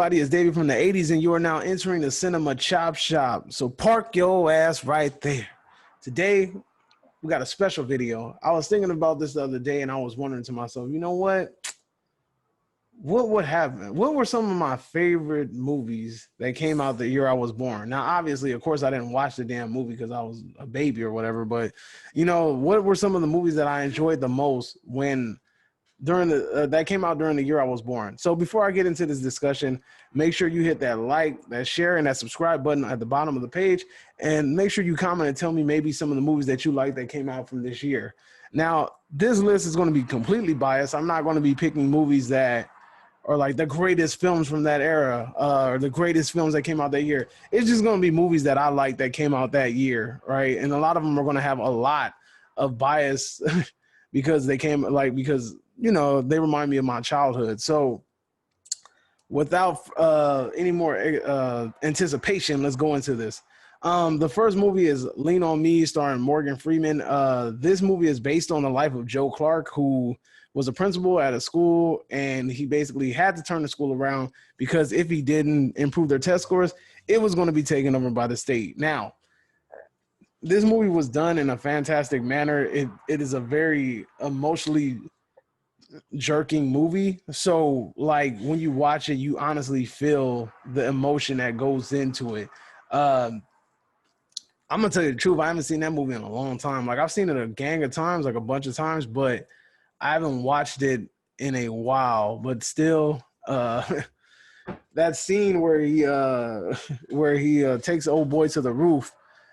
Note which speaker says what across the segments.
Speaker 1: everybody? It's David from the 80s, and you are now entering the Cinema Chop Shop. So park your ass right there. Today, we got a special video. I was thinking about this the other day, and I was wondering to myself, you know what? What would happen? What were some of my favorite movies that came out the year I was born? Now, obviously, of course, I didn't watch the damn movie because I was a baby or whatever, but, you know, what were some of the movies that I enjoyed the most when during the that came out during the year I was born? So before I get into this discussion, make sure you hit that like, that share, and that subscribe button at the bottom of the page, and make sure you comment and tell me maybe some of the movies that you like that came out from this year. Now, this list is going to be completely biased. I'm not going to be picking movies that are like the greatest films from that era, or the greatest films that came out that year. It's just going to be movies that I like that came out that year, right? And a lot of them are going to have a lot of bias because they came because you know, they remind me of my childhood. So without any more anticipation, let's go into this. The first movie is Lean on Me, starring Morgan Freeman. This movie is based on the life of Joe Clark, who was a principal at a school, and he basically had to turn the school around because if he didn't improve their test scores, it was going to be taken over by the state. Now, this movie was done in a fantastic manner. It is a very emotionally jerking movie. So like when you watch it, you honestly feel the emotion that goes into it. I'm gonna tell you the truth, I haven't seen that movie in a long time. Like I've seen it a gang of times, like a bunch of times, but I haven't watched it in a while. But still, that scene where he takes old boy to the roof,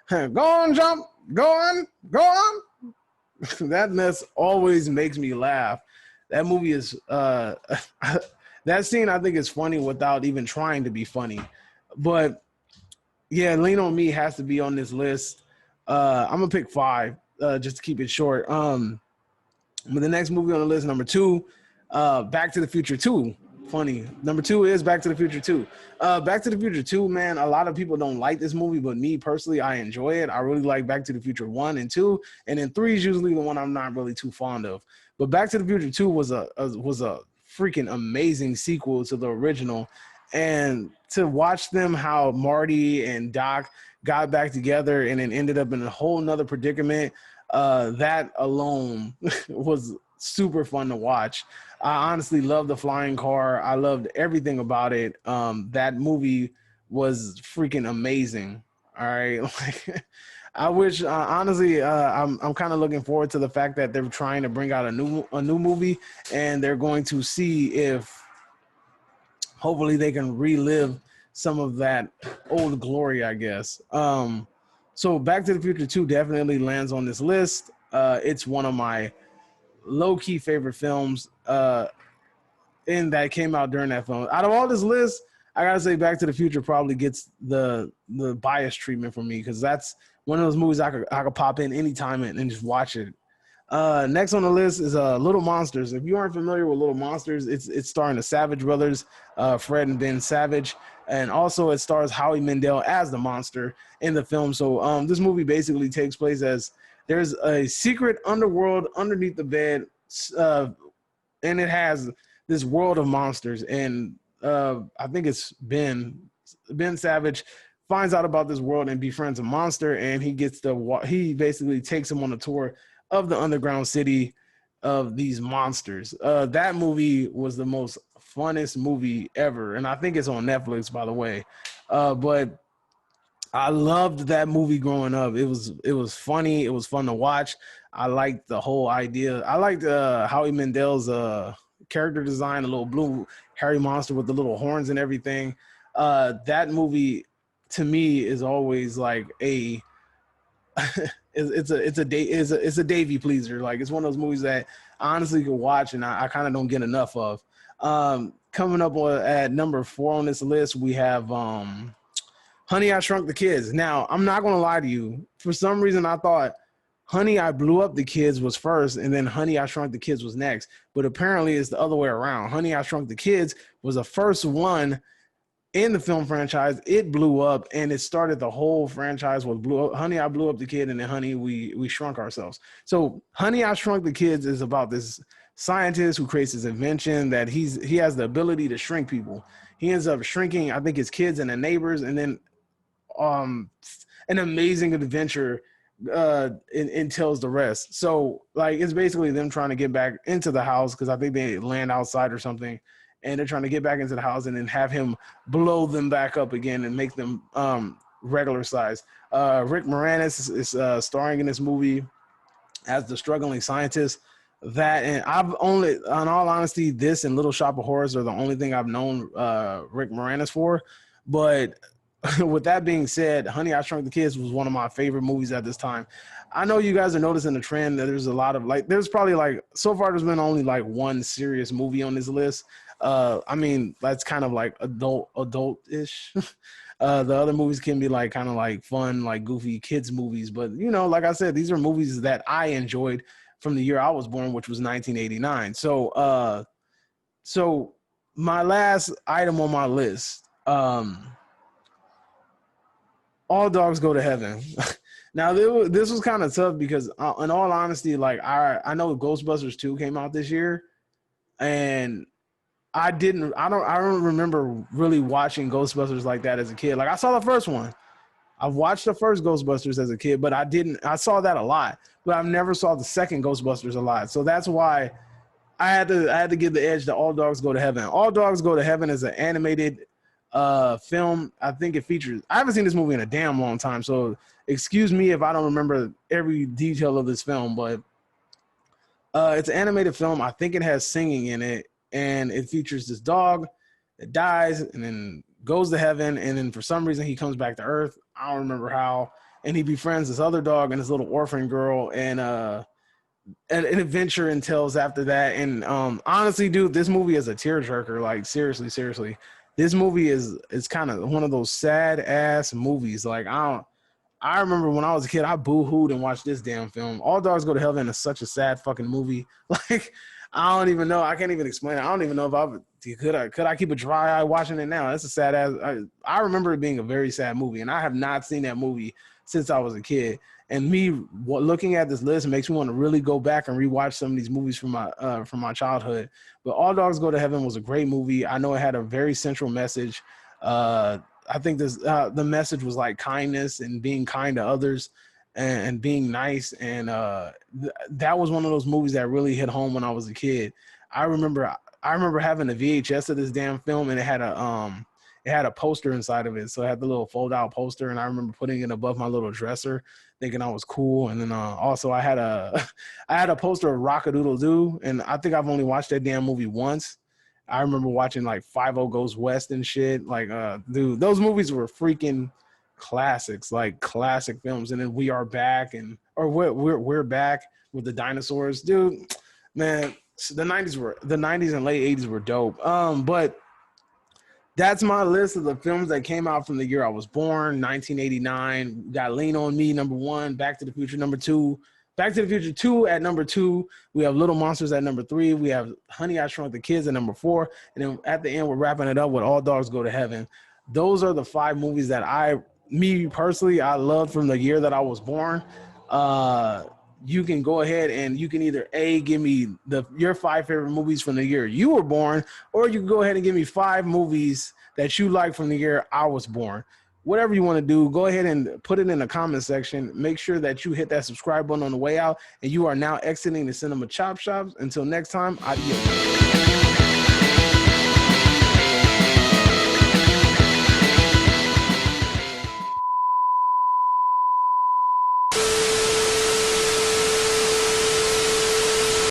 Speaker 1: go on, jump, go on, go on. That mess always makes me laugh. That movie is that scene I think is funny without even trying to be funny. But yeah, Lean on Me has to be on this list. I'm gonna pick 5 just to keep it short. But the next movie on the list, number 2, Back to the Future 2. Funny. Number 2 is Back to the Future 2. Back to the Future 2, man, a lot of people don't like this movie, but me personally, I enjoy it. I really like Back to the Future 1 and 2, and then 3 is usually the one I'm not really too fond of. But Back to the Future 2 was a freaking amazing sequel to the original. And to watch them, how Marty and Doc got back together and then ended up in a whole nother predicament, that alone was super fun to watch. I honestly loved the flying car. I loved everything about it. That movie was freaking amazing. All right. Like, I wish, honestly, I'm kind of looking forward to the fact that they're trying to bring out a new movie, and they're going to see if hopefully they can relive some of that old glory, I guess. So Back to the Future 2 definitely lands on this list. It's one of my low-key favorite films and that came out during that film. Out of all this list, I gotta say Back to the Future probably gets the bias treatment from me, because that's one of those movies I could pop in anytime and just watch it. Next on the list is Little Monsters. If you aren't familiar with Little Monsters, it's starring the Savage brothers, Fred and Ben Savage, and also it stars Howie Mandel as the monster in the film. So this movie basically takes place as there's a secret underworld underneath the bed, and it has this world of monsters. And I think it's Ben Savage finds out about this world and befriends a monster, and he basically takes him on a tour of the underground city of these monsters. That movie was the most funnest movie ever, and I think it's on Netflix, by the way. But I loved that movie growing up. It was funny. It was fun to watch. I liked the whole idea. I liked Howie Mandel's character design, the little blue hairy monster with the little horns and everything. That movie to me is always like a it's a Davy pleaser. Like, it's one of those movies that I honestly could watch and I kind of don't get enough of. Coming up at number 4 on this list, we have Honey, I Shrunk the Kids. Now, I'm not going to lie to you. For some reason, I thought Honey, I Blew Up the Kids was first, and then Honey, I Shrunk the Kids was next. But apparently, it's the other way around. Honey, I Shrunk the Kids was the first one in the film franchise. It blew up, and it started the whole franchise with Honey, I Blew Up the Kid, and then Honey, we Shrunk Ourselves. So Honey, I Shrunk the Kids is about this scientist who creates this invention that he has the ability to shrink people. he ends up shrinking, I think, his kids and the neighbors, and then an amazing adventure entails the rest. So like it's basically them trying to get back into the house because I think they land outside or something, and they're trying to get back into the house and then have him blow them back up again and make them regular size. Rick Moranis is starring in this movie as the struggling scientist. That, and I've only, in all honesty, this and Little Shop of Horrors are the only thing I've known Rick Moranis for. But with that being said, Honey, I Shrunk the Kids was one of my favorite movies at this time. I know you guys are noticing the trend that there's a lot of like, there's probably like, so far there's been only like one serious movie on this list. I mean, that's kind of like adult-ish. The other movies can be like kind of like fun, like goofy kids movies. But, you know, like I said, these are movies that I enjoyed from the year I was born, which was 1989. So my last item on my list, All Dogs Go to Heaven. Now, this was kind of tough because, in all honesty, like I know Ghostbusters 2 came out this year, and I don't remember really watching Ghostbusters like that as a kid. Like I saw the first one. I've watched the first Ghostbusters as a kid, but I saw that a lot, but I've never saw the second Ghostbusters a lot. So that's why I had to give the edge to All Dogs Go to Heaven. All Dogs Go to Heaven is an animated film. I think it features, I haven't seen this movie in a damn long time, so excuse me if I don't remember every detail of this film, but it's an animated film. I think it has singing in it, and it features this dog that dies and then goes to heaven, and then for some reason he comes back to earth. I don't remember how, and he befriends this other dog and this little orphan girl, and an adventure entails after that. And honestly, dude, this movie is a tearjerker. Like seriously, this movie is kind of one of those sad ass movies. Like I remember when I was a kid, I boo-hooed and watched this damn film. All Dogs Go to Heaven is such a sad fucking movie. Like I don't even know. I can't even explain it. I don't even know if could I keep a dry eye watching it now. That's a sad ass. I remember it being a very sad movie, and I have not seen that movie since I was a kid. And me looking at this list makes me want to really go back and rewatch some of these movies from my childhood. But All Dogs Go to Heaven was a great movie. I know it had a very central message. I think the message was like kindness and being kind to others and being nice. And that was one of those movies that really hit home when I was a kid. I remember having a VHS of this damn film, and it had a poster inside of it. So it had the little fold out poster, and I remember putting it above my little dresser thinking I was cool. And then also I had a poster of Rock-a-Doodle-Doo, and I think I've only watched that damn movie once. I remember watching like 5-0 Goes West and shit. Like, dude, those movies were freaking classics, like classic films. And then We Are Back, we're back with the dinosaurs, dude. Man, the 90s and late 80s were dope. But that's my list of the films that came out from the year I was born, 1989. We got Lean on Me, number 1, Back to the Future, number 2. Back to the Future 2 at number 2. We have Little Monsters at number 3. We have Honey, I Shrunk the Kids at number 4. And then at the end, we're wrapping it up with All Dogs Go to Heaven. Those are the 5 movies that me personally, I loved from the year that I was born. You can go ahead and you can either give me your 5 favorite movies from the year you were born, or you can go ahead and give me 5 movies that you like from the year I was born. Whatever you want to do, go ahead and put it in the comment section. Make sure that you hit that subscribe button on the way out, and you are now exiting the Cinema Chop Shops. Until next time, adios.